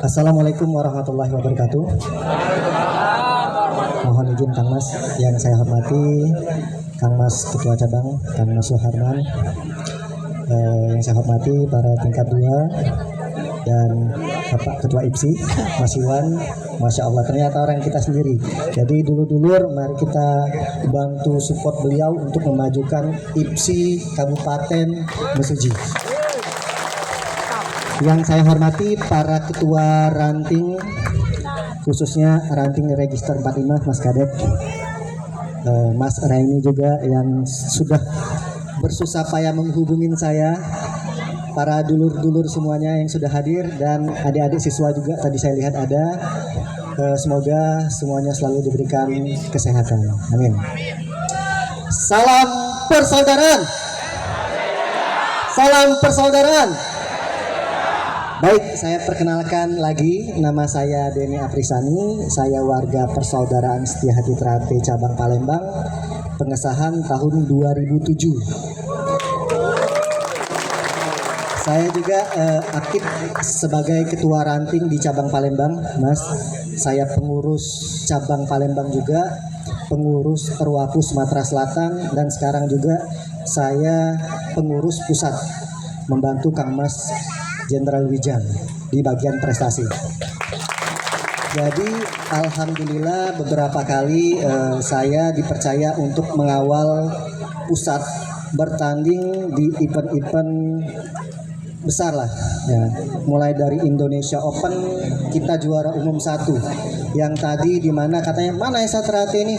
Assalamualaikum warahmatullahi wabarakatuh. Mohon izin Kang Mas yang saya hormati, Kang Mas Ketua Cabang, Kang Mas Suharman, yang saya hormati para tingkat 2 dan Bapak Ketua IPSI, Mas Iwan. Masya Allah, ternyata orang kita sendiri. Jadi dulur-dulur, mari kita bantu support beliau untuk memajukan IPSI Kabupaten Mesuji. Yang saya hormati para ketua ranting, khususnya ranting register 45 Mas Kadek, Mas Raini juga yang sudah bersusah payah menghubungin saya, para dulur-dulur semuanya yang sudah hadir, dan adik-adik siswa juga tadi saya lihat ada. Semoga semuanya selalu diberikan kesehatan. Amin. Salam persaudaraan. Salam persaudaraan. Baik, saya perkenalkan lagi, nama saya Denny Aprisani, saya warga Persaudaraan Setiahati Trate Cabang Palembang, pengesahan tahun 2007. Saya juga aktif sebagai ketua ranting di Cabang Palembang, Mas. Saya pengurus Cabang Palembang juga, pengurus Perwapu Sumatera Selatan, dan sekarang juga saya pengurus pusat, membantu Kang Mas Jenderal Wijang di bagian prestasi. Jadi alhamdulillah beberapa kali saya dipercaya untuk mengawal pusat bertanding di event-event besar lah ya. Mulai dari Indonesia Open kita juara umum 1, yang tadi dimana katanya mana Esa Trate ini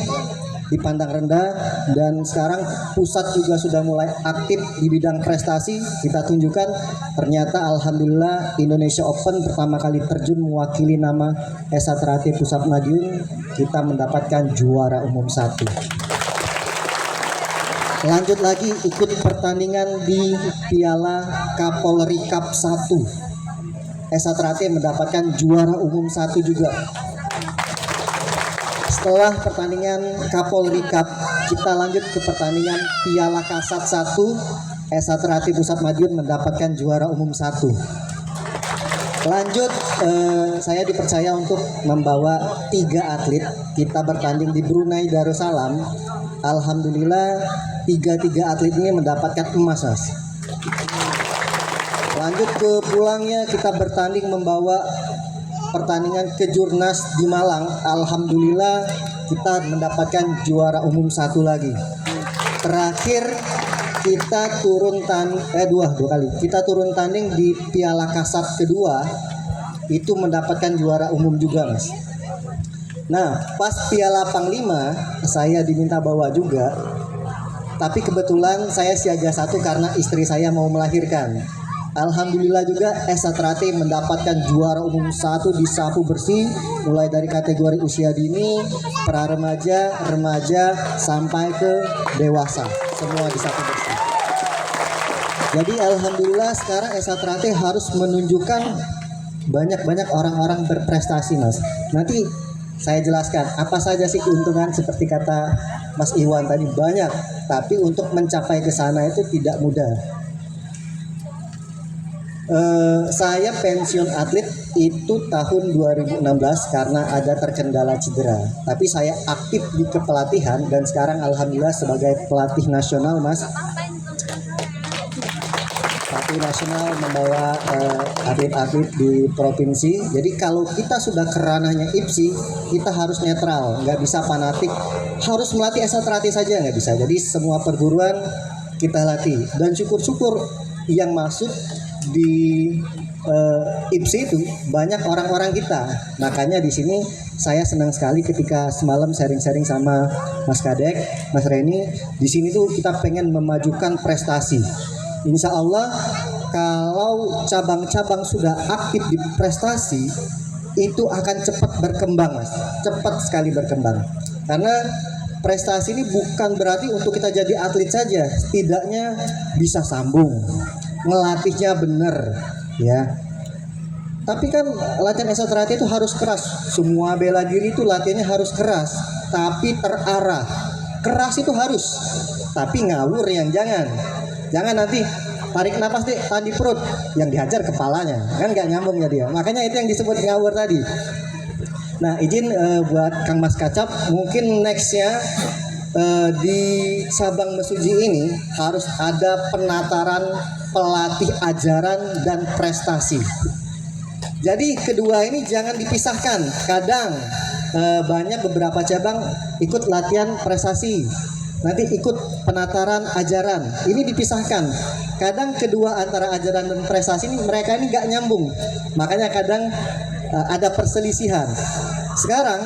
dipandang rendah, dan sekarang pusat juga sudah mulai aktif di bidang prestasi. Kita tunjukkan ternyata alhamdulillah Indonesia Open pertama kali terjun mewakili nama Esa Trate Pusat Madiun, kita mendapatkan juara umum 1. Lanjut lagi ikut pertandingan di Piala Kapolri Cup 1, Esa Trate mendapatkan juara umum 1 juga. Setelah pertandingan Kapolri Cup, kita lanjut ke pertandingan Piala Kasat 1, Esa Trate Pusat Madiun mendapatkan juara umum 1. Lanjut, saya dipercaya untuk membawa 3 atlet. Kita bertanding di Brunei Darussalam. Alhamdulillah 3 atlet ini mendapatkan emas, Mas. Lanjut ke pulangnya, kita bertanding membawa pertandingan kejurnas di Malang. Alhamdulillah kita mendapatkan juara umum 1 lagi. Terakhir kita turun dua kali. Kita turun tanding di Piala Kasat kedua, itu mendapatkan juara umum juga, Mas. Nah, pas Piala Panglima saya diminta bawa juga. Tapi kebetulan saya siaga 1 karena istri saya mau melahirkan. Alhamdulillah juga Esa Trate mendapatkan juara umum 1 di sapu bersih, mulai dari kategori usia dini, pra remaja, remaja, sampai ke dewasa, semua di sapu bersih. Jadi alhamdulillah sekarang Esa Trate harus menunjukkan banyak-banyak orang-orang berprestasi, Mas. Nanti saya jelaskan apa saja sih keuntungan, seperti kata Mas Iwan tadi, banyak, tapi untuk mencapai ke sana itu tidak mudah. Saya pensiun atlet itu tahun 2016 karena ada terkendala cedera. Tapi saya aktif di kepelatihan dan sekarang alhamdulillah sebagai pelatih nasional, Mas. Pelatih nasional membawa atlet-atlet di provinsi. Jadi kalau kita sudah ke ranahnya IPSI, kita harus netral, nggak bisa fanatik. Harus melatih Esa Trate saja nggak bisa. Jadi semua perguruan kita latih, dan syukur-syukur yang masuk di IPSI itu banyak orang-orang kita. Makanya di sini saya senang sekali ketika semalam sharing-sharing sama Mas Kadek, Mas Reni. Di sini tuh kita pengen memajukan prestasi. Insya Allah kalau cabang-cabang sudah aktif di prestasi, itu akan cepat berkembang, Mas. Cepat sekali berkembang. Karena prestasi ini bukan berarti untuk kita jadi atlet saja, setidaknya bisa sambung, ngelatihnya benar, ya. Tapi kan latihan esoterati itu harus keras. Semua bela diri itu latihannya harus keras, tapi terarah. Keras itu harus, tapi ngawur yang jangan. Jangan nanti tarik napas deh, tahan di perut, yang dihajar kepalanya, kan nggak nyambung ya dia. Makanya itu yang disebut ngawur tadi. Nah, izin buat Kang Mas Kacap, mungkin nextnya di Sabang Mesuji ini harus ada penataran pelatih ajaran dan prestasi. Jadi kedua ini jangan dipisahkan. Kadang banyak beberapa cabang ikut latihan prestasi, nanti ikut penataran ajaran. Ini dipisahkan. Kadang kedua antara ajaran dan prestasi ini mereka ini nggak nyambung. Makanya kadang ada perselisihan. Sekarang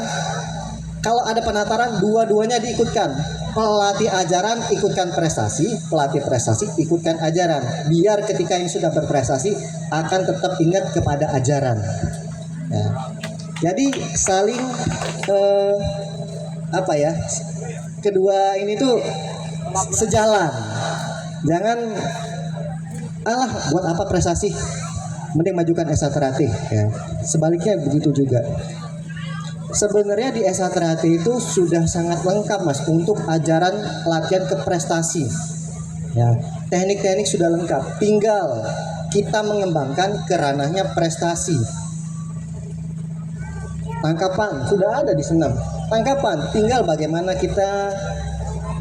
kalau ada penataran, dua-duanya diikutkan. Pelatih ajaran ikutkan prestasi, pelatih prestasi ikutkan ajaran. Biar ketika yang sudah berprestasi akan tetap ingat kepada ajaran. Ya. Jadi saling kedua ini tuh sejalan. Jangan alah buat apa prestasi, mending majukan esoterati. Ya. Sebaliknya begitu juga. Sebenarnya di esoterati itu sudah sangat lengkap Mas untuk ajaran latihan ke prestasi. Ya, teknik-teknik sudah lengkap. Tinggal kita mengembangkan ke ranahnya prestasi. Tangkapan sudah ada di senam. Tangkapan tinggal bagaimana kita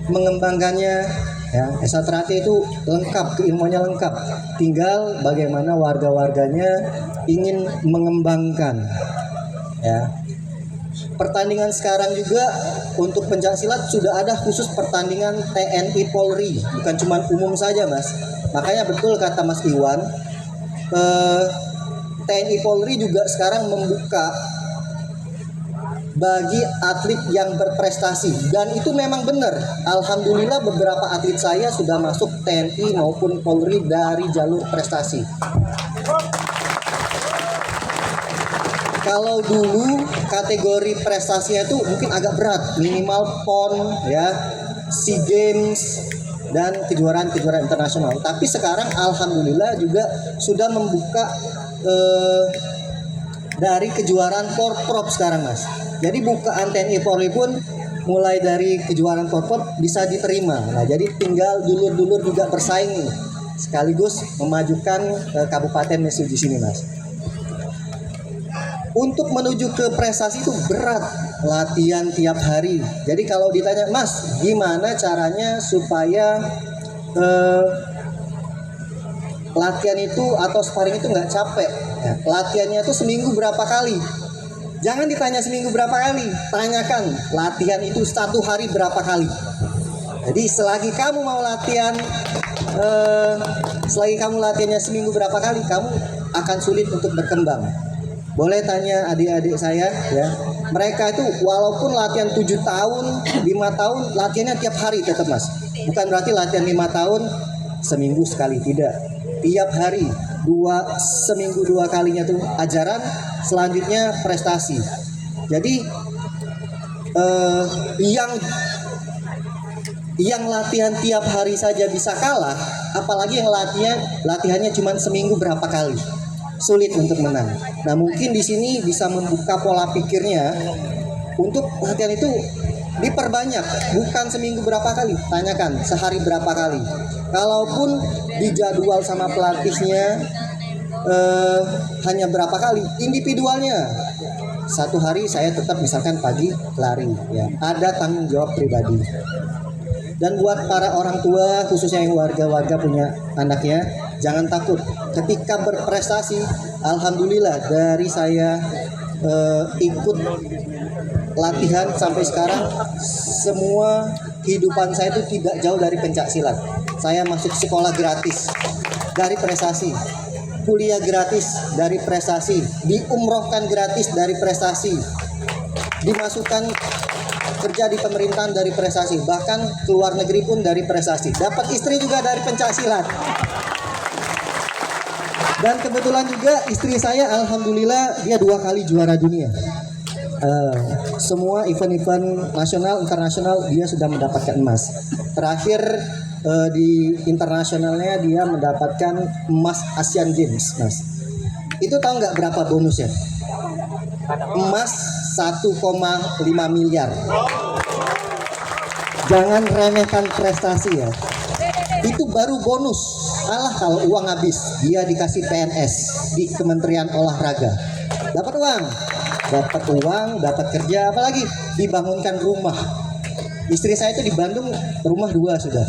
mengembangkannya. Ya, esoterati itu lengkap, keilmuannya lengkap. Tinggal bagaimana warga-warganya ingin mengembangkan. Ya. Pertandingan sekarang juga untuk pencaksilat sudah ada khusus pertandingan TNI Polri, bukan cuma umum saja Mas. Makanya betul kata Mas Iwan, TNI Polri juga sekarang membuka bagi atlet yang berprestasi, dan itu memang benar. Alhamdulillah beberapa atlet saya sudah masuk TNI maupun Polri dari jalur prestasi. Kalau dulu kategori prestasinya itu mungkin agak berat, minimal PON, ya, SEA Games dan kejuaraan-kejuaraan internasional. Tapi sekarang alhamdulillah juga sudah membuka dari kejuaraan Porprov sekarang Mas. Jadi bukaan TNI Polri pun mulai dari kejuaraan Porprov bisa diterima. Nah, jadi tinggal dulur-dulur juga bersaing nih, sekaligus memajukan Kabupaten Mesuji sini Mas. Untuk menuju ke prestasi itu berat, latihan tiap hari. Jadi kalau ditanya, Mas, gimana caranya supaya latihan itu atau sparring itu nggak capek? Ya, latihannya itu seminggu berapa kali? Jangan ditanya seminggu berapa kali, tanyakan latihan itu 1 hari berapa kali. Jadi selagi kamu mau latihan, selagi kamu latihannya seminggu berapa kali, kamu akan sulit untuk berkembang. Boleh tanya adik-adik saya, ya. Mereka itu walaupun latihan 7 tahun, 5 tahun, latihannya tiap hari tetap Mas. Bukan berarti latihan 5 tahun seminggu sekali, tidak. Tiap hari, seminggu 2 kalinya tuh ajaran, selanjutnya prestasi. Jadi yang latihan tiap hari saja bisa kalah, apalagi yang latihannya cuma seminggu berapa kali. Sulit untuk menang. Nah, mungkin di sini bisa membuka pola pikirnya untuk latihan itu diperbanyak, bukan seminggu berapa kali, tanyakan sehari berapa kali. Kalaupun dijadwal sama pelatihnya hanya berapa kali, individualnya 1 hari saya tetap misalkan pagi lari, ya, ada tanggung jawab pribadi. Dan buat para orang tua, khususnya yang warga-warga punya anaknya, jangan takut. Ketika berprestasi, alhamdulillah dari saya ikut latihan sampai sekarang, semua kehidupan saya itu tidak jauh dari pencak silat. Saya masuk sekolah gratis dari prestasi, kuliah gratis dari prestasi, diumrohkan gratis dari prestasi, dimasukkan kerja di pemerintahan dari prestasi, bahkan keluar negeri pun dari prestasi. Dapat istri juga dari pencak silat. Dan kebetulan juga istri saya alhamdulillah dia 2 kali juara dunia. Semua event-event nasional, internasional dia sudah mendapatkan emas. Terakhir di internasionalnya dia mendapatkan emas Asian Games, Mas. Itu tahu nggak berapa bonusnya? Emas 1,5 miliar. Jangan remehkan prestasi ya. Itu baru bonus. Alah kalau uang habis, dia dikasih PNS di Kementerian Olahraga. Dapat uang, dapat kerja, apalagi dibangunkan rumah. Istri saya itu di Bandung rumah 2 sudah.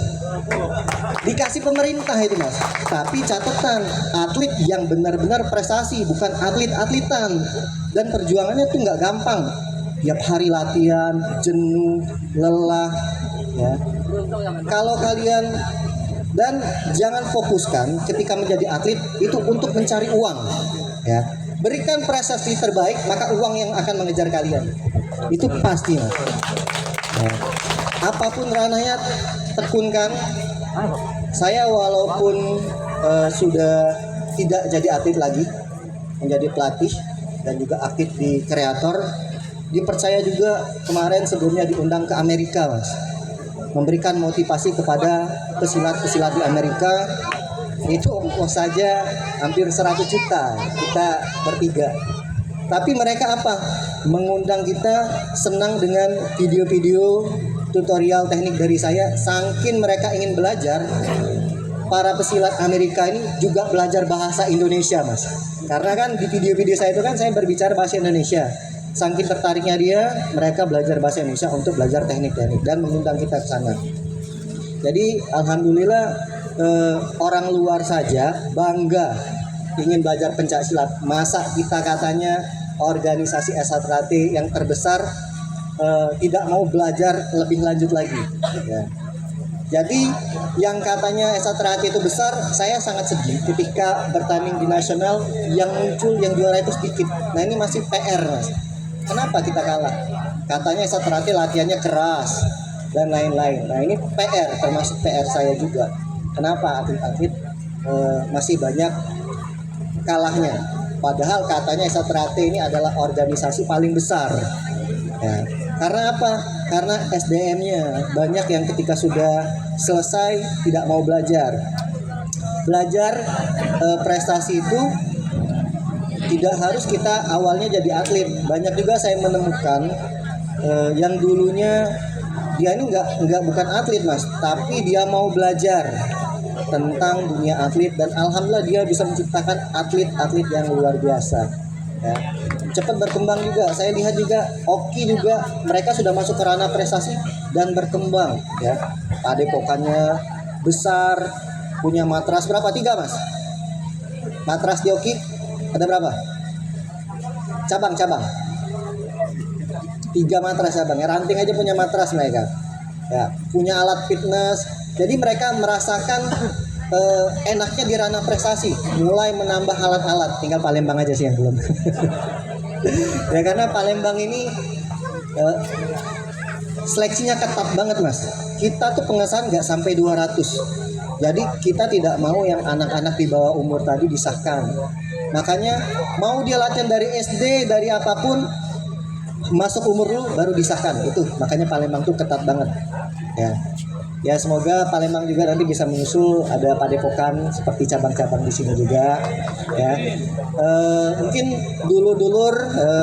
Dikasih pemerintah itu mas. Tapi catatan, atlet yang benar-benar prestasi, bukan atlet-atletan. Dan perjuangannya tuh nggak gampang. Tiap hari latihan, jenuh, lelah. Ya. Kalau kalian dan jangan fokuskan ketika menjadi atlet itu untuk mencari uang. Ya. Berikan prestasi terbaik, maka uang yang akan mengejar kalian. Itu pasti mas. Ya. Apapun ranahnya tekunkan. Saya walaupun sudah tidak jadi atlet lagi, menjadi pelatih dan juga aktif di kreator, dipercaya juga kemarin sebelumnya diundang ke Amerika mas, memberikan motivasi kepada pesilat-pesilat di Amerika. Itu ongkos saja hampir 100 juta kita bertiga. Tapi mereka apa? Mengundang kita, senang dengan video-video tutorial teknik dari saya. Saking mereka ingin belajar, para pesilat Amerika ini juga belajar bahasa Indonesia mas. Karena kan di video-video saya itu kan saya berbicara bahasa Indonesia. Saking tertariknya dia, mereka belajar bahasa Indonesia untuk belajar teknik-teknik dan mengundang kita ke sana. Jadi alhamdulillah orang luar saja bangga ingin belajar pencak silat. Masa kita katanya organisasi S1AT yang terbesar tidak mau belajar lebih lanjut lagi ya. Jadi yang katanya S1AT itu besar, saya sangat sedih ketika bertanding di nasional yang muncul yang juara itu sedikit. Nah ini masih PR mas. Kenapa kita kalah? Katanya S1AT latihannya keras dan lain-lain. Nah ini PR, termasuk PR saya juga. Kenapa atlet-atlet masih banyak kalahnya? Padahal katanya S1AT ini adalah organisasi paling besar. Ya. Karena apa? Karena SDM-nya banyak yang ketika sudah selesai tidak mau belajar. Belajar prestasi itu tidak harus kita awalnya jadi atlet. Banyak juga saya menemukan yang dulunya dia ini bukan atlet mas, tapi dia mau belajar tentang dunia atlet dan alhamdulillah dia bisa menciptakan atlet-atlet yang luar biasa. Ya. Cepat berkembang juga. Saya lihat juga Oki juga mereka sudah masuk ke ranah prestasi dan berkembang ya. Padepokannya besar, punya matras berapa? 3 mas. Matras di Oki ada berapa? Cabang-cabang. 3 matras cabang. Ranting aja punya matras mereka. Ya, punya alat fitness. Jadi mereka merasakan enaknya di ranah prestasi, mulai menambah alat-alat. Tinggal Palembang aja sih yang belum. Ya karena Palembang ini seleksinya ketat banget mas. Kita tuh pengesahan nggak sampai 200. Jadi kita tidak mau yang anak-anak di bawah umur tadi disahkan. Makanya mau dia latihan dari SD, dari apapun, masuk umur lu baru disahkan. Itu makanya Palembang tuh ketat banget. Ya semoga Palembang juga nanti bisa menyusul ada padepokan seperti cabang-cabang di sini juga ya. Mungkin dulur-dulur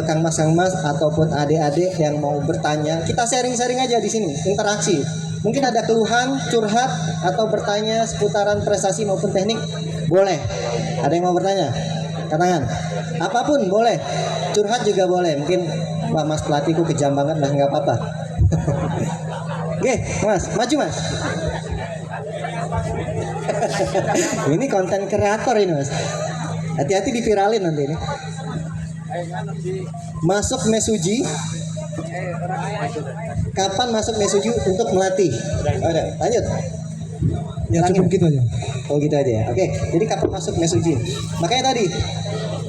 Kang Mas ataupun adik-adik yang mau bertanya, kita sharing-sharing aja di sini, interaksi. Mungkin ada keluhan, curhat atau bertanya seputaran prestasi maupun teknik, boleh. Ada yang mau bertanya? Katakan. Apapun boleh. Curhat juga boleh. Mungkin wah mas pelatihku kejam banget, nah nggak apa-apa. Oke, mas, maju mas. Ini konten kreator ini mas. Hati-hati diviralin nanti ini. Masuk Mesuji. Kapan masuk Mesuji untuk melatih? Oke, lanjut. Ya cukup gitu aja. Oh gitu aja ya. Oke, jadi kapan masuk Mesuji? Makanya tadi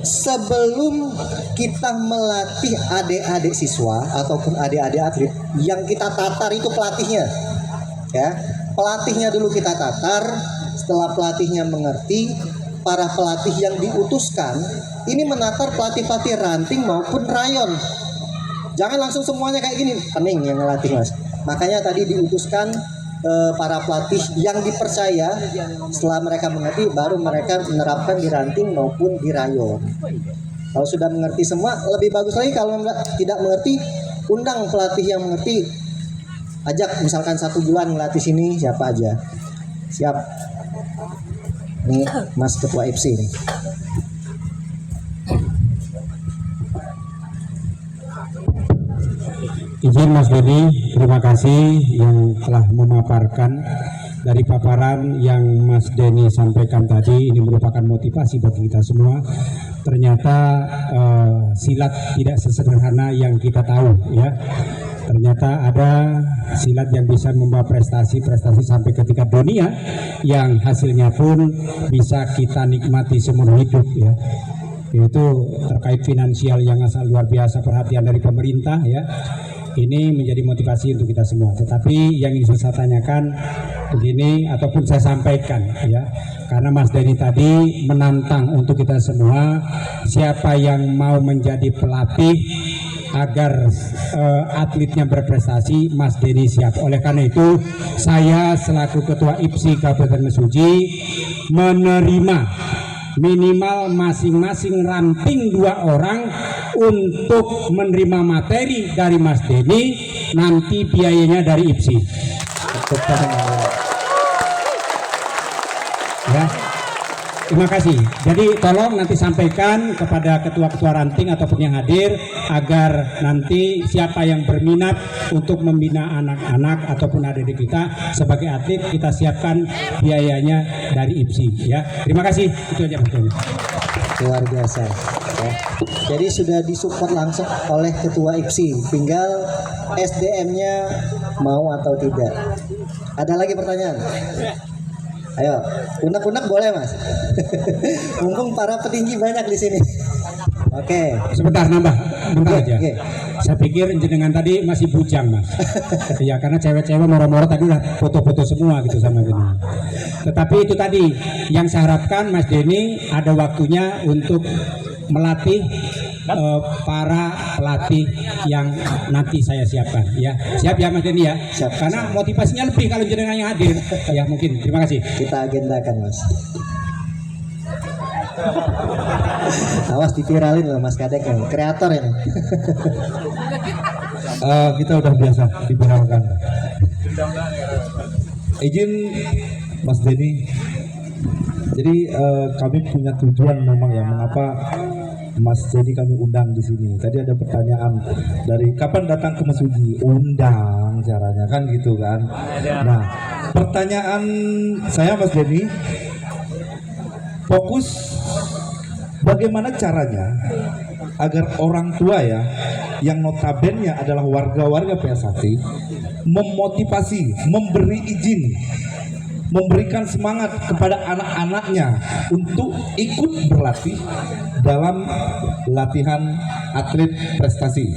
sebelum kita melatih adik-adik siswa ataupun adik-adik atlet, yang kita tatar itu pelatihnya. Ya, pelatihnya dulu kita tatar. Setelah pelatihnya mengerti, para pelatih yang diutuskan ini menatar pelatih-pelatih ranting maupun rayon. Jangan langsung semuanya kayak gini, pening yang ngelatih mas. Makanya tadi diutuskan para pelatih yang dipercaya. Setelah mereka mengerti, baru mereka menerapkan di ranting maupun di rayon. Kalau sudah mengerti semua, lebih bagus lagi. Kalau tidak mengerti, undang pelatih yang mengerti, ajak misalkan 1 bulan ngelatih sini, siapa aja siap. Nih Mas Ketua FC nih. Izin Mas Deni, terima kasih yang telah memaparkan. Dari paparan yang Mas Deni sampaikan tadi, ini merupakan motivasi bagi kita semua. Ternyata silat tidak sesederhana yang kita tahu, ya. Ternyata ada silat yang bisa membawa prestasi-prestasi sampai ke tingkat dunia, yang hasilnya pun bisa kita nikmati seumur hidup, ya. Yaitu terkait finansial yang asal luar biasa, perhatian dari pemerintah, ya. Ini menjadi motivasi untuk kita semua. Tetapi yang ingin saya tanyakan begini, ataupun saya sampaikan, ya, karena Mas Deni tadi menantang untuk kita semua, siapa yang mau menjadi pelatih agar atletnya berprestasi, Mas Deni siap. Oleh karena itu, saya selaku Ketua IPSI Kabupaten Mesuji menerima minimal masing-masing ranting 2 orang untuk menerima materi dari Mas Deni, nanti biayanya dari IPSI. Ya, terima kasih. Jadi tolong nanti sampaikan kepada ketua-ketua ranting ataupun yang hadir, agar nanti siapa yang berminat untuk membina anak-anak ataupun adik kita sebagai atlet, kita siapkan biayanya dari IPSI. Ya, terima kasih. Itu aja Mas Deni. Luar biasa, ya. Jadi sudah disupport langsung oleh Ketua IPSI, tinggal SDM-nya mau atau tidak. Ada lagi pertanyaan? Ayo, unek-unek boleh Mas. Mumpung para petinggi banyak di sini. Oke. Sebentar nambah, bentar aja. Oke. Saya pikir jenengan tadi masih bujang, Mas. Ya, karena cewek-cewek moro-moro tadi udah foto-foto semua gitu sama jenengan. Tetapi itu tadi yang saya harapkan Mas Deni ada waktunya untuk melatih para pelatih yang nanti saya siapkan, ya. Siap ya Mas Deni, ya. Siap. Karena motivasinya lebih kalau jenengan yang hadir. Ya, mungkin. Terima kasih. Kita agendakan Mas. Awas diviralin loh Mas Kadek, kreator ini. Kita udah biasa diviralkan. Izin Mas Deni. Jadi kami punya tujuan memang, ya, mengapa Mas Deni kami undang di sini. Tadi ada pertanyaan dari kapan datang ke Mesuji, undang caranya kan gitu kan. Nah, pertanyaan saya Mas Deni, fokus bagaimana caranya agar orang tua, ya, yang notabene adalah warga-warga PS1 memotivasi, memberi izin, memberikan semangat kepada anak-anaknya untuk ikut berlatih dalam latihan atlet prestasi.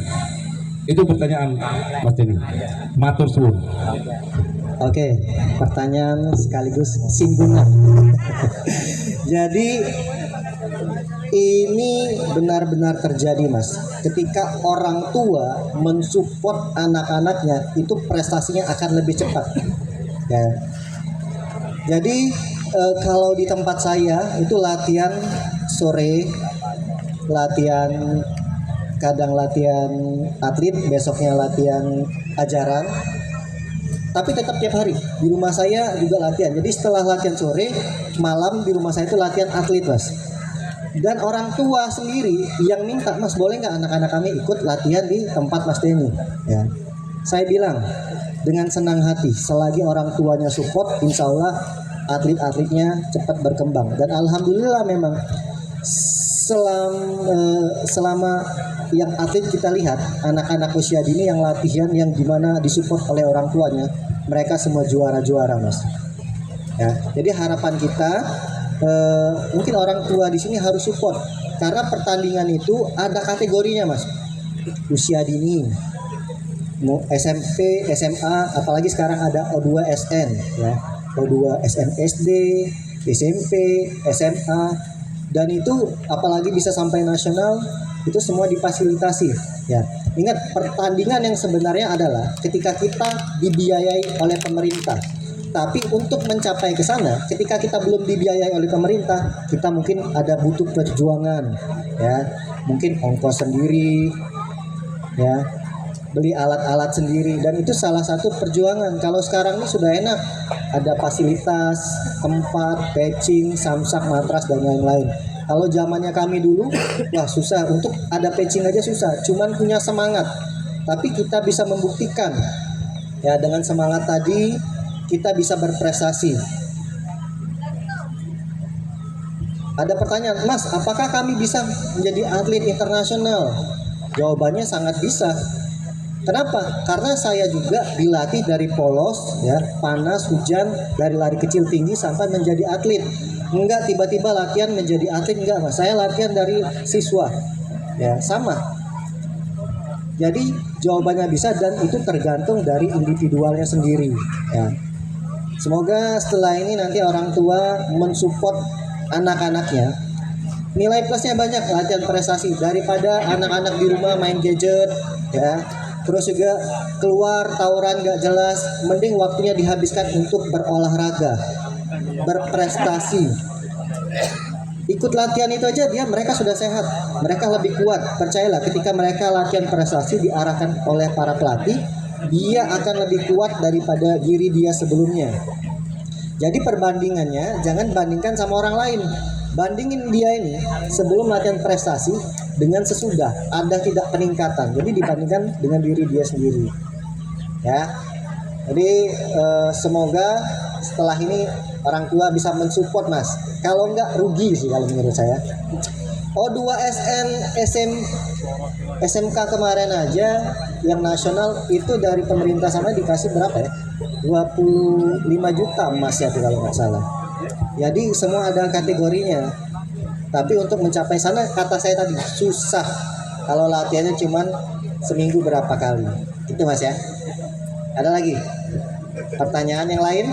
Itu pertanyaan Mas Deni. Matur suwun. Oke, pertanyaan sekaligus singgungan. Jadi ini benar-benar terjadi Mas. Ketika orang tua mensupport anak-anaknya, itu prestasinya akan lebih cepat. Ya. Jadi kalau di tempat saya itu latihan sore, kadang latihan atlet, besoknya latihan ajaran. Tapi tetap tiap hari di rumah saya juga latihan. Jadi setelah latihan sore, malam di rumah saya itu latihan atlet Mas. Dan orang tua sendiri yang minta, Mas boleh nggak anak-anak kami ikut latihan di tempat Mas Deni? Ya, saya bilang dengan senang hati, selagi orang tuanya support, insya Allah atlet-atletnya cepat berkembang. Dan alhamdulillah memang selama yang atlet kita lihat, anak-anak usia dini yang latihan yang dimana disupport oleh orang tuanya, mereka semua juara-juara Mas. Ya, jadi harapan kita mungkin orang tua di sini harus support, karena pertandingan itu ada kategorinya Mas. Usia dini, SMP, SMA, apalagi sekarang ada O2 SN, ya, O2 SNSD, SMP, SMA, dan itu apalagi bisa sampai nasional, itu semua difasilitasi, ya. Ingat, pertandingan yang sebenarnya adalah ketika kita dibiayai oleh pemerintah. Tapi untuk mencapai ke sana, ketika kita belum dibiayai oleh pemerintah, kita mungkin ada butuh perjuangan, ya, mungkin ongkos sendiri, ya, beli alat-alat sendiri, dan itu salah satu perjuangan. Kalau sekarang ini sudah enak, ada fasilitas, tempat, patching, samsak, matras, dan lain-lain. Kalau zamannya kami dulu, wah susah, untuk ada patching aja susah, cuman punya semangat. Tapi kita bisa membuktikan, ya, dengan semangat tadi kita bisa berprestasi. Ada pertanyaan, Mas, apakah kami bisa menjadi atlet internasional? Jawabannya sangat bisa. Kenapa? Karena saya juga dilatih dari polos, ya, panas, hujan, dari lari kecil tinggi sampai menjadi atlet. Enggak tiba-tiba latihan menjadi atlet, enggak, Mas. Saya latihan dari siswa, ya, sama. Jadi jawabannya bisa, dan itu tergantung dari individualnya sendiri, ya. Semoga setelah ini nanti orang tua mensupport anak-anaknya. Nilai plusnya banyak, latihan prestasi, daripada anak-anak di rumah main gadget, ya. Terus juga keluar tawuran gak jelas, mending waktunya dihabiskan untuk berolahraga, berprestasi. Ikut latihan itu aja mereka sudah sehat, mereka lebih kuat. Percayalah, ketika mereka latihan prestasi diarahkan oleh para pelatih, dia akan lebih kuat daripada diri dia sebelumnya. Jadi perbandingannya jangan bandingkan sama orang lain, bandingin dia ini sebelum latihan prestasi dengan sesudah, ada tidak peningkatan. Jadi dibandingkan dengan diri dia sendiri, ya. Jadi semoga setelah ini orang tua bisa mensupport, Mas. Kalau enggak rugi sih kalau menurut saya. O2SN SMK kemarin aja yang nasional itu dari pemerintah sana dikasih berapa ya? 25 juta emas ya kalau nggak salah. Jadi semua ada kategorinya. Tapi untuk mencapai sana, kata saya tadi, susah. Kalau latihannya cuman seminggu berapa kali. Itu, Mas, ya. Ada lagi pertanyaan yang lain?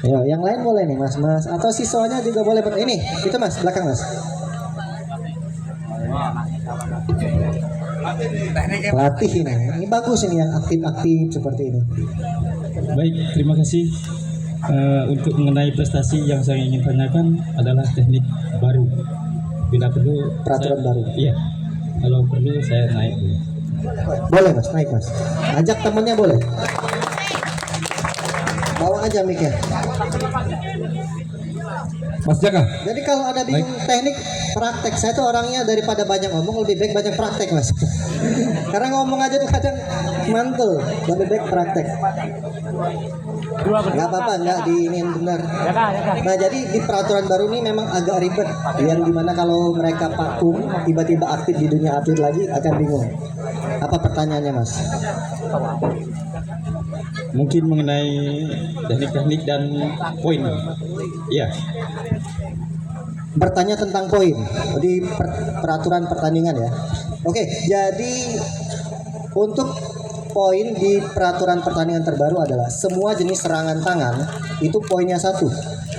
Ya, yang lain boleh nih, Mas, atau siswanya juga boleh. Ini, itu, Mas, belakang, Mas. Pelatih ini bagus ini yang aktif-aktif seperti ini. Baik, terima kasih. Untuk mengenai prestasi yang saya ingin tanyakan adalah teknik baru. Bila perlu Peraturan baru. Iya, kalau perlu saya naik dulu. Boleh, Mas, naik, Mas. Ajak temannya boleh. Bawa aja mic-nya. Mas Jaka. Jadi kalau ada bingung teknik, praktek. Saya tuh orangnya daripada banyak ngomong, lebih baik banyak praktek, Mas. Karena ngomong aja tuh kadang mantul, lebih baik praktek. Nggak apa-apa, nggak diinin benar. Nah, jadi di peraturan baru ini memang agak ribet, yang dimana kalau mereka vakum tiba-tiba aktif di dunia atlet lagi akan bingung. Apa pertanyaannya, Mas? Mungkin mengenai teknik-teknik dan poin. Iya. Bertanya tentang poin di peraturan pertandingan ya. Oke, jadi untuk poin di peraturan pertandingan terbaru adalah semua jenis serangan tangan itu poinnya 1,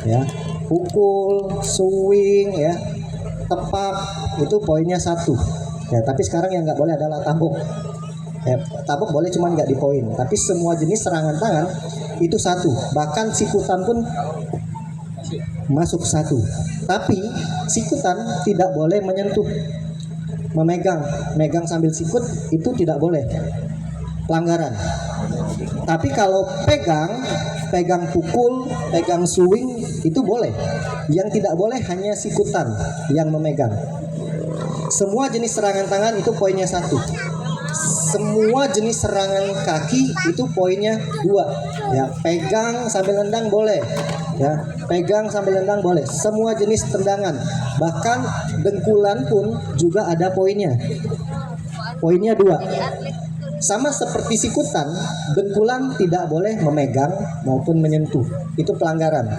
ya. Pukul, swing, ya, tepak itu poinnya 1. Ya, tapi sekarang yang nggak boleh adalah tabuk. Ya, tabuk boleh cuman nggak di poin. Tapi semua jenis serangan tangan itu 1. Bahkan sikutan pun masuk 1. Tapi sikutan tidak boleh menyentuh, memegang sambil sikut itu tidak boleh, pelanggaran. Tapi kalau pegang pukul, pegang swing itu boleh. Yang tidak boleh hanya sikutan yang memegang. Semua jenis serangan tangan itu poinnya 1. Semua jenis serangan kaki itu poinnya 2. Ya, pegang sambil nendang boleh. Ya, pegang sambil nendang boleh. Semua jenis tendangan, bahkan dengkulan pun juga ada poinnya. Poinnya 2. Sama seperti sikutan, dengkulan tidak boleh memegang maupun menyentuh. Itu pelanggaran.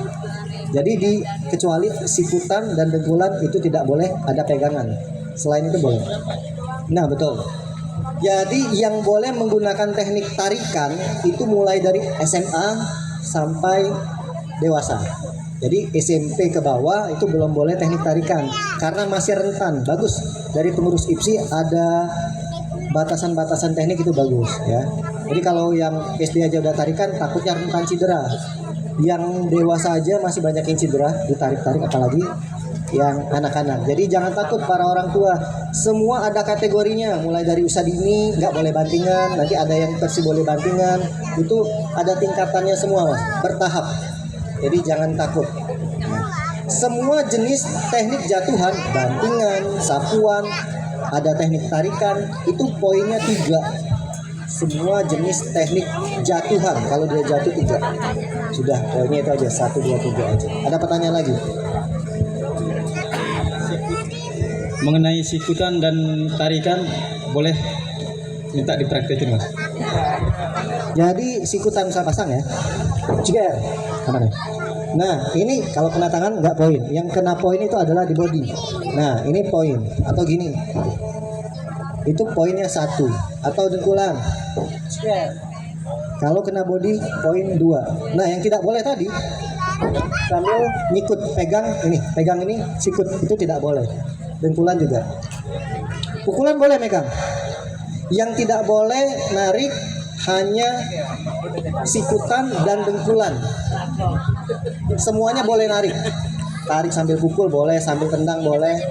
Jadi kecuali sikutan dan dengkulan itu tidak boleh ada pegangan. Selain itu boleh. Nah, betul. Jadi yang boleh menggunakan teknik tarikan itu mulai dari SMA sampai dewasa. Jadi SMP ke bawah itu belum boleh teknik tarikan karena masih rentan. Bagus dari pengurus IPSI ada batasan-batasan teknik itu bagus ya. Jadi kalau yang SD aja udah tarikan takutnya rentan cedera. Yang dewasa aja masih banyak yang cedera ditarik-tarik apalagi yang anak-anak. Jadi jangan takut para orang tua. Semua ada kategorinya, mulai dari usia dini nggak boleh bantingan, nanti ada yang versi boleh bantingan. Itu ada tingkatannya semua Mas, bertahap. Jadi jangan takut. Semua jenis teknik jatuhan, bantingan, sapuan, ada teknik tarikan, itu poinnya 3. Semua jenis teknik jatuhan, kalau dia jatuh 3. Sudah, poinnya itu aja, 1, 2, 3 aja. Ada pertanyaan lagi? Mengenai sikutan dan tarikan boleh minta dipraktekin Mas. Jadi sikutan saya pasang ya. Ciker. Mana nih? Nah, ini kalau kena tangan nggak poin. Yang kena poin itu adalah di body. Nah, ini poin. Atau gini. Itu poinnya 1. Atau dengkulan. Kalau kena body, poin 2. Nah, yang tidak boleh tadi sambil ngikut pegang ini sikut itu tidak boleh. Dengkulan juga. Pukulan boleh megang. Yang tidak boleh narik hanya sikutan dan dengkulan. Semuanya boleh narik. Tarik sambil pukul boleh, sambil tendang boleh.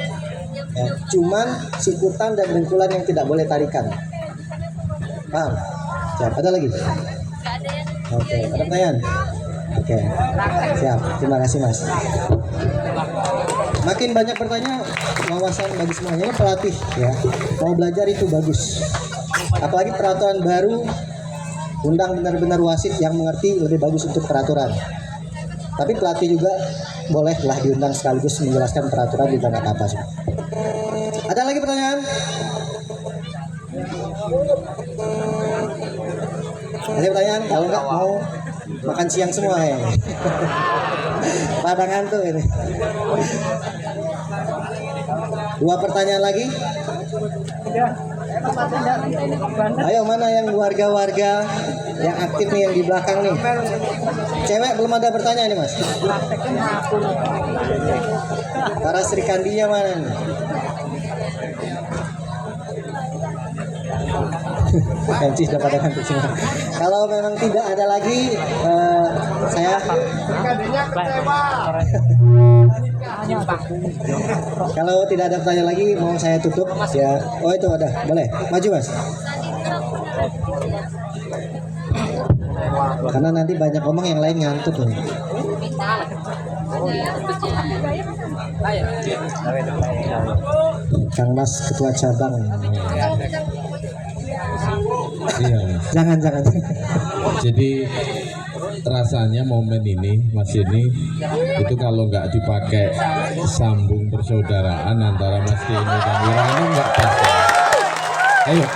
Ya, cuman sikutan dan dengkulan yang tidak boleh tarikan. Paham? Siap. Ada lagi? Oke, ada pertanyaan? Oke. Siap. Terima kasih Mas. Makin banyak bertanya, wawasan bagi semuanya. Ini pelatih ya. Mau belajar itu bagus. Apalagi peraturan baru, undang benar-benar wasit yang mengerti, lebih bagus untuk peraturan. Tapi pelatih juga bolehlah diundang sekaligus menjelaskan peraturan juga nggak apa-apa. Ada lagi pertanyaan? Ada pertanyaan? Kalau nggak mau makan siang semua ya. Pada ngantuk ini. 2 pertanyaan lagi? Ayo, mana yang warga-warga yang aktif nih yang di belakang nih? Cewek belum ada bertanya nih Mas. Para Sri Kandinya mana nih? Nanti sudah pada ngantuk semua. Kalau memang tidak ada lagi, saya kalau tidak ada pertanyaan lagi mau saya tutup ya. Oh itu ada, boleh maju Mas. Karena nanti banyak ngomong yang lain ngantuk nih. Kang Mas ketua cabang. Iya, Mas. Jangan. Jadi rasanya momen ini Mas ini itu kalau nggak dipakai sambung persaudaraan antara Mas Denny dan Wirana nggak pas. Ayo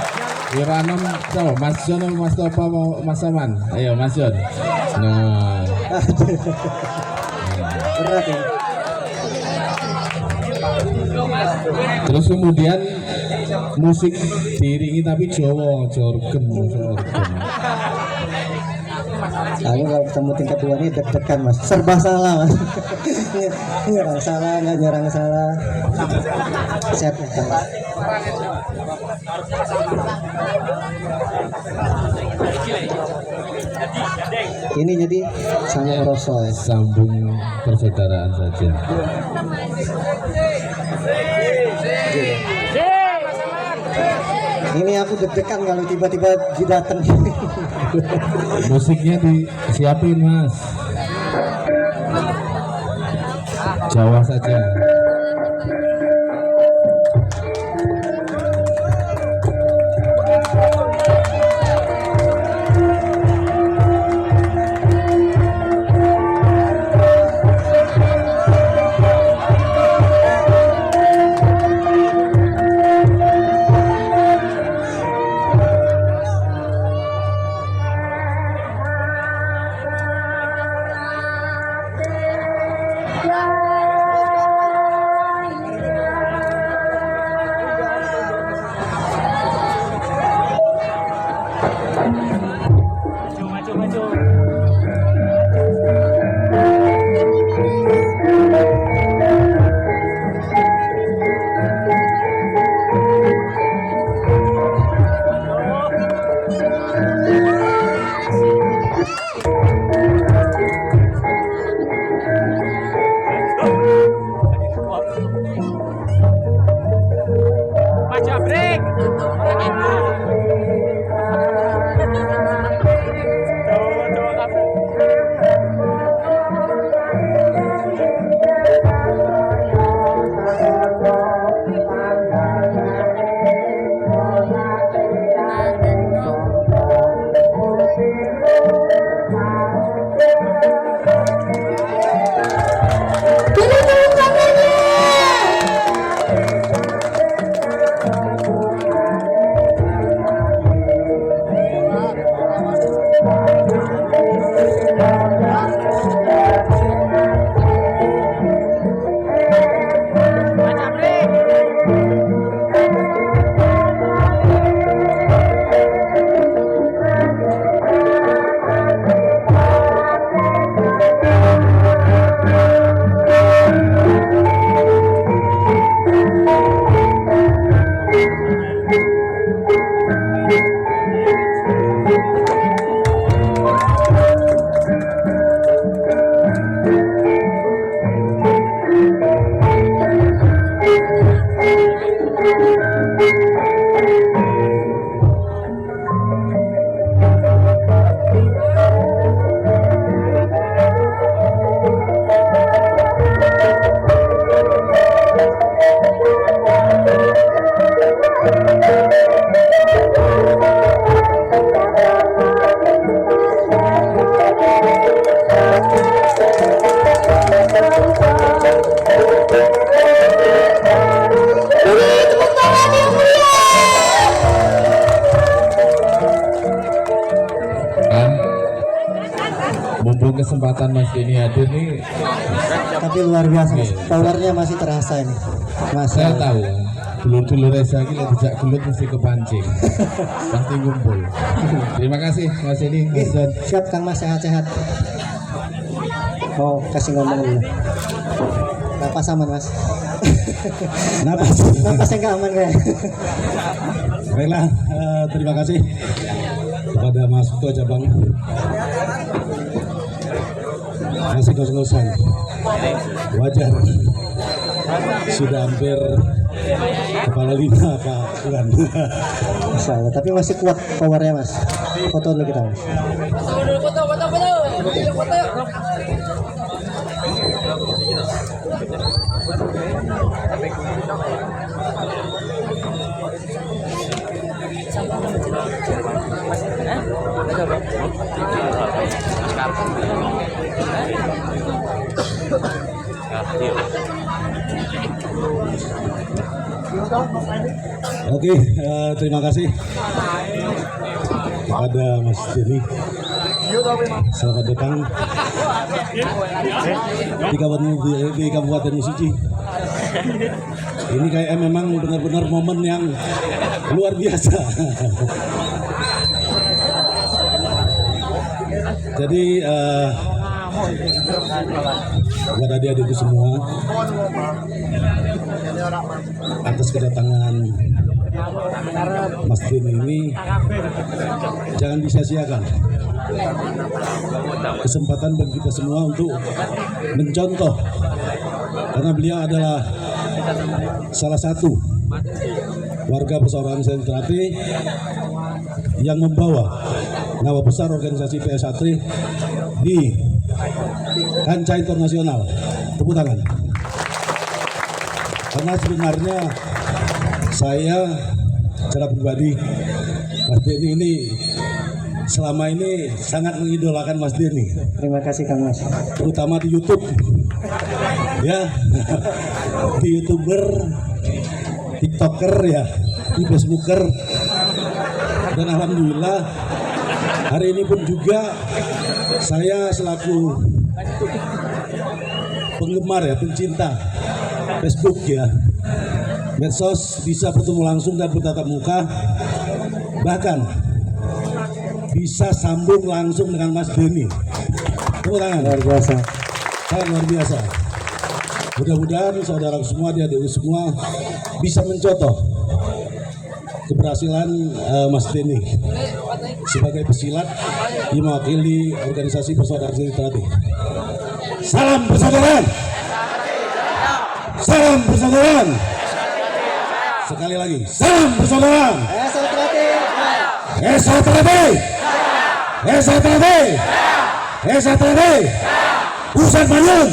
Wirana, coba Mas Jon, Mas Topa, mau Mas Saman. Ayo Mas Jon. Nah, Berat ya. terus kemudian musik diiringi tapi Jawa, jorgen. Aku kalau ketemu tingkat 2 ini deg-degan Mas. Serba salah Mas. Nyerang salah, nggak nyerang salah. Siap ya Kang. Ini jadi sama Rosso ya. Sambung persaudaraan saja. Ini aku deg-degan kalau tiba-tiba datang. Musiknya disiapin Mas. Jawa saja. Mumpung kesempatan Mas Denny hadir nih, Tapi luar biasa, Mas. Powernya masih terasa ini. Mas, saya tahu dulur-dulur Reza ini tidak gelut mesti kepancing, pasti ngumpul. Terima kasih Mas Denny, Mas Don. Siap Kang Mas, sehat-sehat. Oh, kasih ngomong dulu. Napas aman Mas. Napasnya nggak aman kayak. Baiklah, terima kasih kepada Mas Ketua Cabang. Masih kos-kosan, wajar. Sudah hampir kepala 5 Pak Tuan. Masya Allah, tapi masih kuat powernya Mas. Foto dulu kita Mas. Oke, terima kasih kepada Mas Denny. Selamat datang di Kabupaten Mesuji. Ini kayak memang benar-benar momen yang luar biasa. Jadi buat adik-adikku semua, atas kedatangan Mas Denny ini jangan disia-siakan. Kesempatan bagi kita semua untuk mencontoh, karena beliau adalah salah satu warga perseorangan Sentrate yang membawa nama besar organisasi PS1 di kancah internasional. Tepuk tangan. Karena sebenarnya saya secara pribadi, Mas Denny ini selama ini sangat mengidolakan Mas Denny. Terima kasih Kang Mas. Terutama di YouTube, ya, di YouTuber, TikToker, ya, di Facebooker, dan alhamdulillah hari ini pun juga saya selaku penggemar, ya, pencinta Facebook, ya, medsos, bisa bertemu langsung dan bertatap muka, bahkan bisa sambung langsung dengan Mas Denny. Tepuk tangan. Luar biasa. Sangat luar biasa. Mudah-mudahan saudara semua, adik-adik semua bisa mencontoh keberhasilan Mas Denny sebagai pesilat yang mewakili organisasi persaudaraan Sentrate. Salam persaudaraan. Salam persaudaraan. Sekali sekali lagi. Salam persaudaraan. Esa Trate. Esa Trate. Pusat Manyun.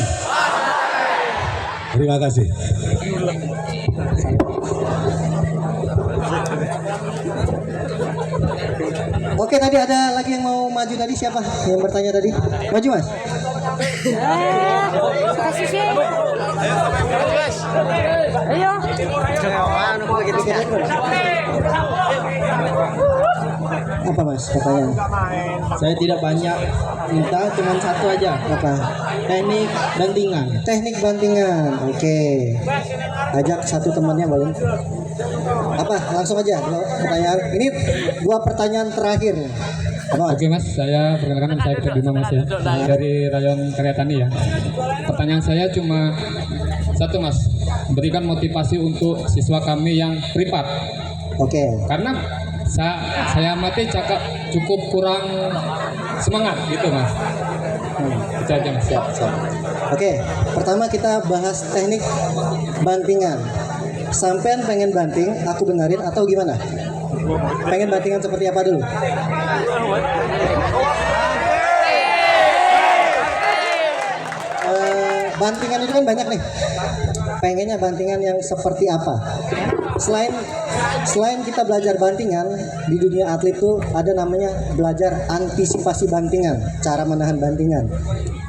Terima kasih. Oke, tadi ada lagi yang mau maju tadi, siapa yang bertanya tadi? Maju Mas. Kasih sih. Ayo. Apa Mas pertanyaan? Saya tidak banyak minta, cuma satu aja. Apa? Teknik bantingan. Teknik bantingan. Oke. Ajak satu temannya boleh. Apa? Langsung aja dua pertanyaan. Ini dua pertanyaan terakhir. Apa? Oke Mas, saya perkenalkan saya Peter Bima Mas ya, dari Rayon Karyatani ya. Pertanyaan saya cuma satu Mas, berikan motivasi untuk siswa kami yang privat. Oke. Karena saya amati cukup kurang semangat gitu Mas. Itu aja Mas. Siap. Oke, pertama kita bahas teknik bantingan. Sampean pengen banting, aku benerin atau gimana? Pengen bantingan seperti apa dulu? Bantingan itu kan banyak nih. Pengennya bantingan yang seperti apa? Selain kita belajar bantingan, di dunia atlet tuh ada namanya belajar antisipasi bantingan, cara menahan bantingan.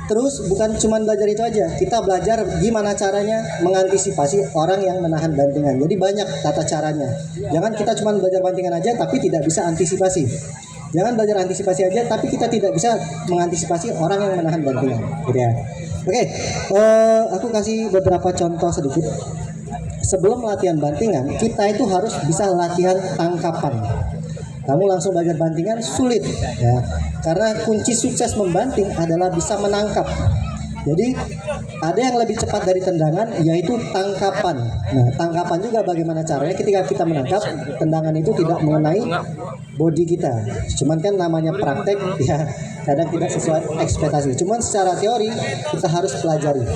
Terus bukan cuma belajar itu aja, kita belajar gimana caranya mengantisipasi orang yang menahan bantingan. Jadi banyak tata caranya. Jangan kita cuma belajar bantingan aja tapi tidak bisa antisipasi. Jangan belajar antisipasi aja tapi kita tidak bisa mengantisipasi orang yang menahan bantingan. Gitu ya. Oke, aku kasih beberapa contoh sedikit. Sebelum latihan bantingan, kita itu harus bisa latihan tangkapan. Kamu langsung belajar bantingan sulit ya. Karena kunci sukses membanting adalah bisa menangkap. Jadi ada yang lebih cepat dari tendangan yaitu tangkapan. Nah, tangkapan juga bagaimana caranya ketika kita menangkap, tendangan itu tidak mengenai body kita. Cuman kan namanya praktek ya, kadang tidak sesuai ekspektasi. Cuman secara teori kita harus pelajari.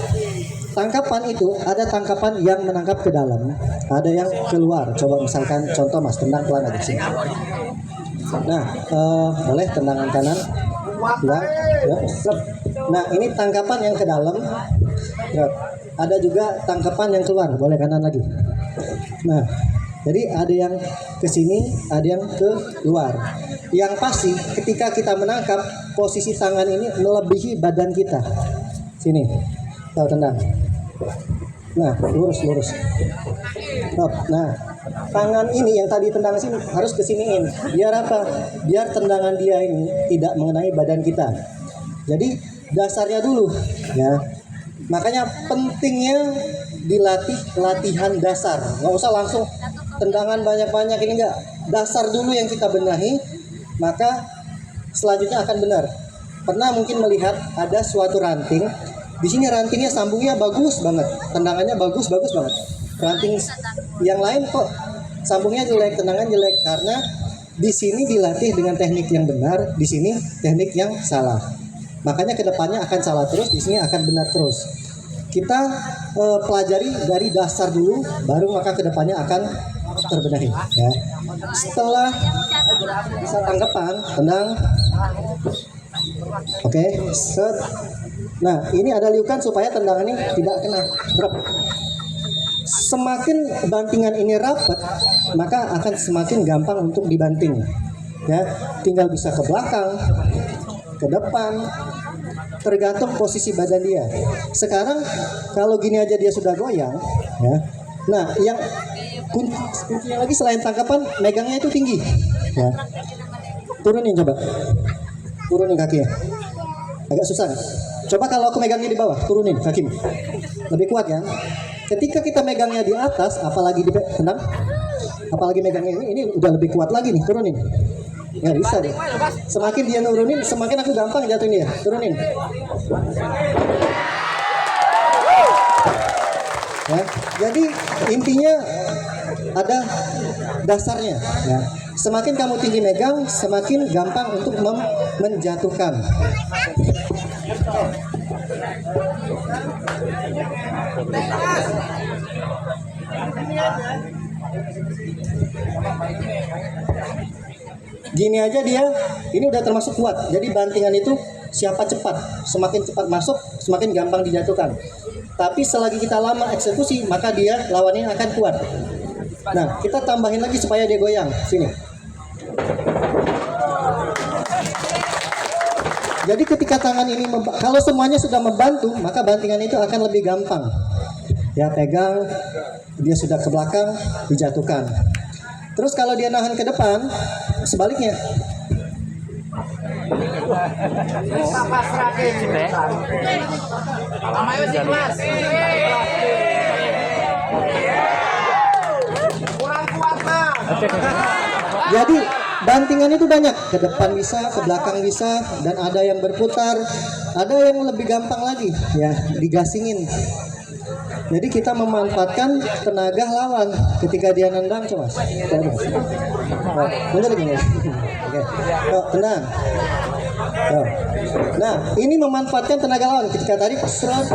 Tangkapan itu ada tangkapan yang menangkap ke dalam, ada yang keluar. Coba misalkan contoh Mas, tendang pelan aja sini. Nah, boleh tendangan kanan, ya, stop. Nah, ini tangkapan yang ke dalam. Ya. Ada juga tangkapan yang keluar, boleh kanan lagi. Nah, jadi ada yang ke sini, ada yang ke luar. Yang pasti ketika kita menangkap, posisi tangan ini melebihi badan kita. Sini, tahu tendang. Nah, lurus. Stop. Nah, tangan ini yang tadi tendang sini harus kesiniin. Biar apa? Biar tendangan dia ini tidak mengenai badan kita. Jadi dasarnya dulu, ya. Makanya pentingnya dilatih latihan dasar. Nggak usah langsung tendangan banyak-banyak, ini enggak. Dasar dulu yang kita benahi, maka selanjutnya akan benar. Pernah mungkin melihat ada suatu ranting. Di sini rantingnya sambungnya bagus banget, tendangannya bagus banget. Ranting yang lain kok sambungnya jelek, tendangan jelek karena di sini dilatih dengan teknik yang benar, di sini teknik yang salah. Makanya kedepannya akan salah terus, di sini akan benar terus. Kita pelajari dari dasar dulu, baru maka kedepannya akan terbenahi. Ya. Setelah bisa tangkapan, tendang. Oke, set. Nah, ini ada liukan supaya tendangannya tidak kena drop. Semakin bantingan ini rapat, maka akan semakin gampang untuk dibanting. Ya, tinggal bisa ke belakang, ke depan, tergantung posisi badan dia. Sekarang kalau gini aja dia sudah goyang, ya. Nah, yang kuncinya lagi selain tangkapan, megangnya itu tinggi. Ya. Turunin coba. Turunin kakinya. Agak susah kan? Coba kalau aku megangnya di bawah, turunin kakimu. Lebih kuat ya. Ketika kita megangnya di atas, apalagi di tendang, apalagi megangnya ini udah lebih kuat lagi nih, turunin. Nggak bisa deh. Semakin dia nurunin, semakin aku gampang jatuhin dia. Turunin. Ya, jadi intinya ada dasarnya. Ya. Semakin kamu tinggi megang, semakin gampang untuk menjatuhkan. Gini aja dia, ini udah termasuk kuat. Jadi bantingan itu siapa cepat, semakin cepat masuk, semakin gampang dijatuhkan. Tapi selagi kita lama eksekusi, maka dia lawannya akan kuat. Nah, kita tambahin lagi supaya dia goyang. Sini. Jadi ketika tangan ini, kalau semuanya sudah membantu, maka bantingan itu akan lebih gampang. Ya, pegang, dia sudah ke belakang, dijatuhkan. Terus kalau dia nahan ke depan, sebaliknya. Jadi bantingan itu banyak, ke depan bisa, ke belakang bisa, dan ada yang berputar, ada yang lebih gampang lagi, ya digasingin. Jadi kita memanfaatkan tenaga lawan ketika dia nendang, coba. Mundur lagi nih. Oke. Tendang. Nah, ini memanfaatkan tenaga lawan ketika tadi serot.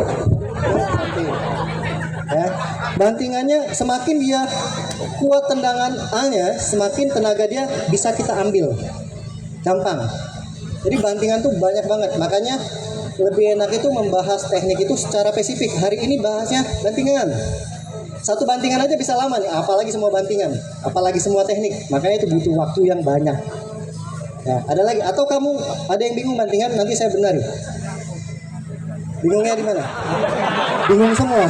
Ya, bantingannya semakin dia kuat tendangan A-nya, semakin tenaga dia bisa kita ambil. Gampang. Jadi bantingan tuh banyak banget, makanya lebih enak itu membahas teknik itu secara spesifik. Hari ini bahasnya bantingan. Satu bantingan aja bisa lama nih, apalagi semua bantingan, apalagi semua teknik. Makanya itu butuh waktu yang banyak. Ya, ada lagi, atau kamu ada yang bingung bantingan, nanti saya benarin. Bingungnya di mana? Bingung semua.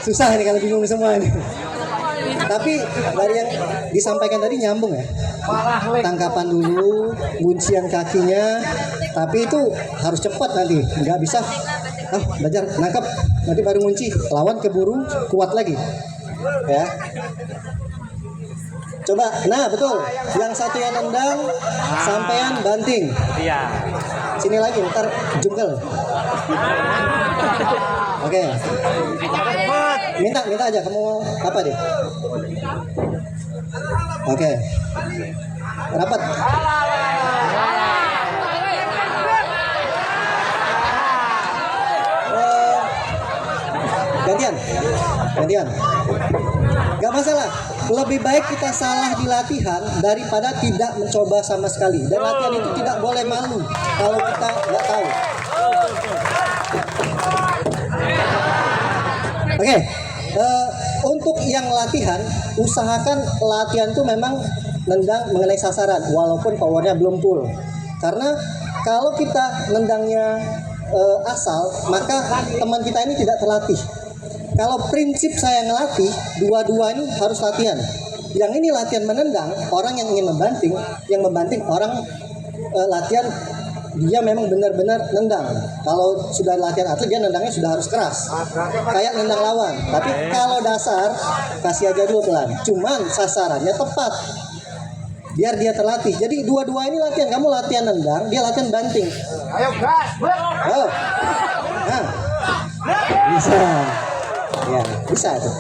Susah nih kalau bingung semua nih. Tapi dari yang disampaikan tadi nyambung ya. Tangkapan dulu, kuncian kakinya, tapi itu harus cepat nanti, nggak bisa belajar nangkap nanti baru ngunci, lawan keburu kuat lagi ya. Coba, nah betul, yang satu yang nendang, sampean banting. Sini lagi, ntar jungkel. Oke. Minta aja, kamu mau apa deh? Oke. Rapat. Gantian. Gak masalah. Lebih baik kita salah di latihan daripada tidak mencoba sama sekali. Dan latihan itu tidak boleh malu kalau kita nggak tahu. Oke. Untuk yang latihan, usahakan latihan itu memang nendang mengenai sasaran walaupun powernya belum full. Karena kalau kita nendangnya asal, maka teman kita ini tidak terlatih. Kalau prinsip saya ngelatih, dua-dua ini harus latihan. Yang ini latihan menendang, orang yang ingin membanting, yang membanting orang latihan dia memang benar-benar nendang. Kalau sudah latihan atlet, dia nendangnya sudah harus keras, kayak nendang lawan. Tapi kalau dasar, kasih aja dulu pelan. Cuman sasarannya tepat, biar dia terlatih. Jadi dua-dua ini latihan. Kamu latihan nendang, dia latihan banting. Ayo gas, ayo. Nah, bisa. Ya, bisa tuh.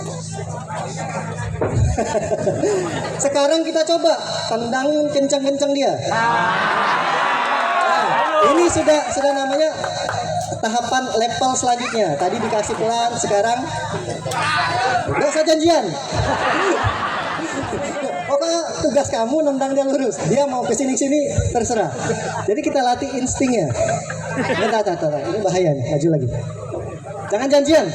Sekarang kita coba tendang kencang-kencang dia. Nah, ini sudah namanya tahapan level selanjutnya. Tadi dikasih pelan, sekarang nggak usah janjian. Pokoknya tugas kamu nendang dia lurus. Dia mau kesini-sini terserah. Jadi kita latih instingnya. Bentar. Ini bahaya nih. Maju lagi. Jangan janjian.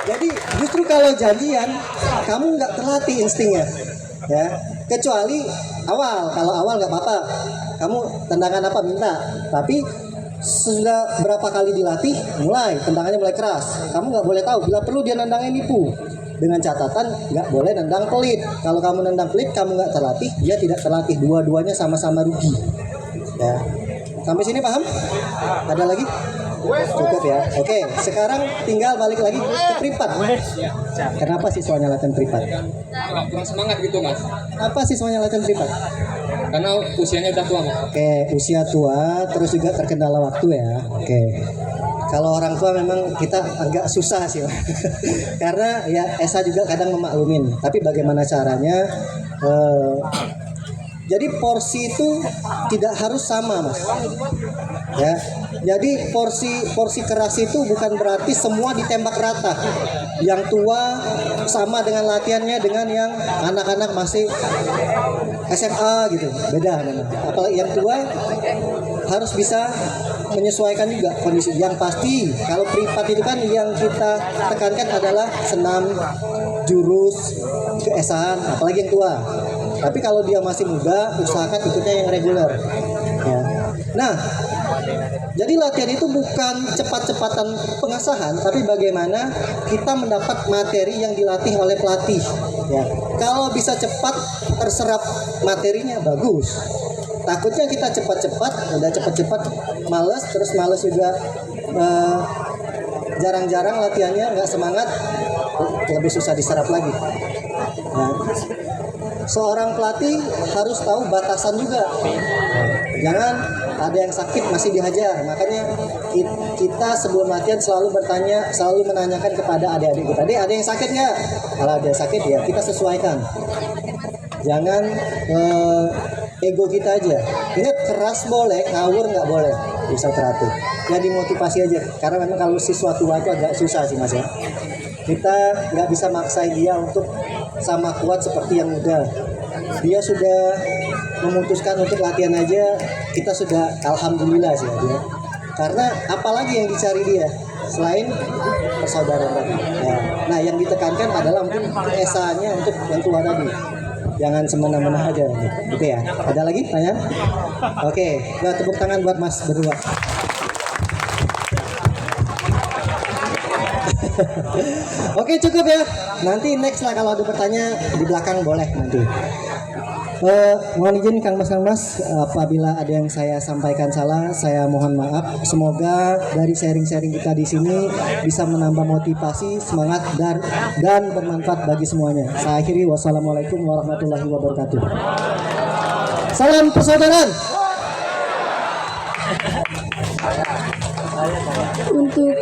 Jadi justru kalau janjian, kamu nggak terlatih instingnya, ya. Kecuali awal. Kalau awal nggak apa-apa. Kamu tendangan apa minta. Tapi sudah berapa kali dilatih, mulai tendangannya mulai keras. Kamu nggak boleh tahu. Bila perlu dia nendangnya nipu. Dengan catatan nggak boleh nendang pelit. Kalau kamu nendang pelit, kamu nggak terlatih, dia tidak terlatih. Dua-duanya sama-sama rugi. Ya, sampai sini paham? Ada lagi? Cukup ya. Oke, sekarang tinggal balik lagi ke pripat. Kenapa siswanya latihan pripat? Kurang semangat gitu mas. Apa siswanya latihan pripat? Karena usianya udah tua mas. Oke, usia tua, terus juga terkendala waktu ya. Oke. Kalau orang tua memang kita agak susah sih, karena ya Esa juga kadang memaklumin. Tapi bagaimana caranya? Jadi porsi itu tidak harus sama, mas. Ya, Jadi porsi keras itu bukan berarti semua ditembak rata. Yang tua sama dengan latihannya dengan yang anak-anak masih SMA gitu, beda memang. Apalagi yang tua harus bisa menyesuaikan juga kondisi. Yang pasti kalau privat itu kan yang kita tekankan adalah senam, jurus, keesaan, apalagi yang tua. Tapi kalau dia masih muda, usahakan ikutnya yang reguler. Ya. Nah, jadi latihan itu bukan cepat-cepatan pengasahan, tapi bagaimana kita mendapat materi yang dilatih oleh pelatih. Ya. Kalau bisa cepat terserap materinya bagus. Takutnya kita cepat-cepat, udah cepat-cepat males, terus males juga jarang-jarang latihannya, nggak semangat, lebih susah diserap lagi. Nah, seorang pelatih harus tahu batasan juga. Jangan ada yang sakit masih dihajar. Makanya kita sebelum latihan selalu bertanya, selalu menanyakan kepada adik-adik kita, "Adik, ada yang sakit nggak?" Kalau ada yang sakit ya kita sesuaikan. Jangan ego kita aja. Ingat, keras boleh, ngawur nggak boleh. Bisa teratur. Ya dimotivasi aja. Karena memang kalau siswa tua itu agak susah sih Mas ya. Kita nggak bisa maksain dia untuk sama kuat seperti yang muda. Dia sudah memutuskan untuk latihan aja, kita sudah alhamdulillah sih ya dia. Karena apalagi yang dicari dia selain persaudaraan tadi. Nah, yang ditekankan adalah mungkin keesanya untuk yang tua tadi. Jangan semena-mena aja gitu ya. Ada lagi tanya? Oke, nah, tepuk tangan buat Mas berdua. Oke, cukup ya. Nanti next lah kalau ada pertanyaan di belakang boleh nanti. Mohon izin Kang Mas, apabila ada yang saya sampaikan salah, saya mohon maaf. Semoga dari sharing-sharing kita di sini bisa menambah motivasi, semangat dan bermanfaat bagi semuanya. Saya akhiri, wassalamualaikum warahmatullahi wabarakatuh. Salam persaudaraan. Untuk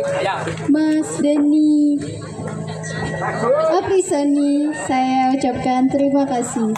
Mas Denny Aprisani, saya ucapkan terima kasih.